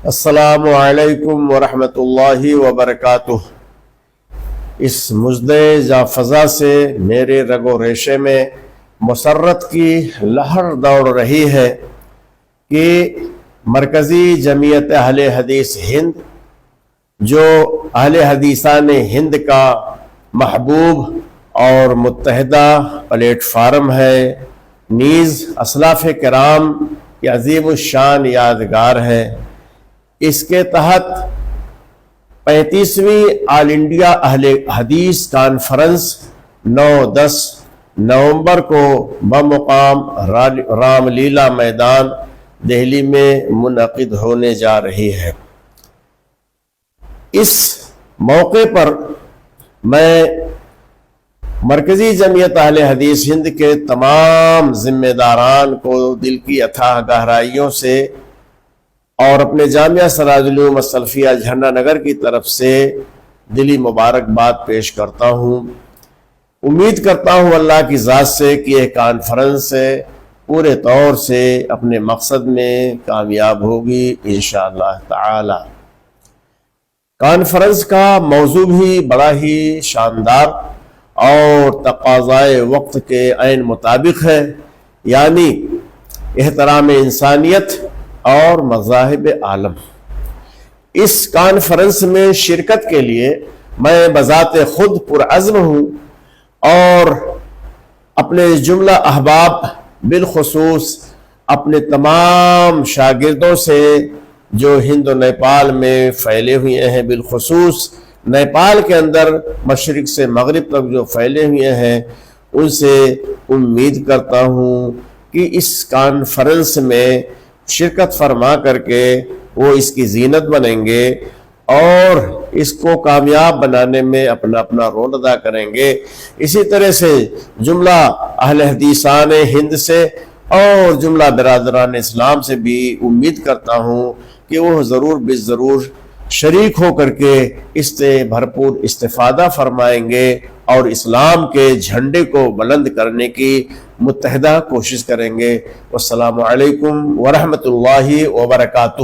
السلام علیکم ورحمۃ اللہ وبرکاتہ۔ اس مزدہ فضا سے میرے رگ و ریشے میں مسرت کی لہر دوڑ رہی ہے کہ مرکزی جمعیت اہل حدیث ہند، جو اہل حدیثان ہند کا محبوب اور متحدہ پلیٹ فارم ہے، نیز اسلاف کرام کی عظیم الشان یادگار ہے، اس کے تحت 35ویں آل انڈیا اہل حدیث کانفرنس 9-10 نومبر کو بمقام رام لیلا میدان دہلی میں منعقد ہونے جا رہی ہے۔ اس موقع پر میں مرکزی جمعیت اہل حدیث ہند کے تمام ذمہ داران کو دل کی اتھاہ گہرائیوں سے اور اپنے جامعہ سراج العلوم السلفیہ جھنڈا نگر کی طرف سے دلی مبارکباد پیش کرتا ہوں۔ امید کرتا ہوں اللہ کی ذات سے کہ یہ کانفرنس پورے طور سے اپنے مقصد میں کامیاب ہوگی انشاءاللہ تعالی۔ کانفرنس کا موضوع بھی بڑا ہی شاندار اور تقاضائے وقت کے عین مطابق ہے، یعنی احترام انسانیت اور مذاہب عالم۔ اس کانفرنس میں شرکت کے لیے میں بذات خود پرعزم ہوں اور اپنے جملہ احباب بالخصوص اپنے تمام شاگردوں سے جو ہند و نیپال میں پھیلے ہوئے ہیں، بالخصوص نیپال کے اندر مشرق سے مغرب تک جو پھیلے ہوئے ہیں، ان سے امید کرتا ہوں کہ اس کانفرنس میں شرکت فرما کر کے وہ اس کی زینت بنیں گے اور اس کو کامیاب بنانے میں اپنا رول ادا کریں گے۔ اسی طرح سے جملہ اہل حدیثان ہند سے اور جملہ برادران اسلام سے بھی امید کرتا ہوں کہ وہ ضرور شریک ہو کر کے اس سے بھرپور استفادہ فرمائیں گے اور اسلام کے جھنڈے کو بلند کرنے کی متحدہ کوشش کریں گے۔ والسلام علیکم ورحمۃ اللہ وبرکاتہ۔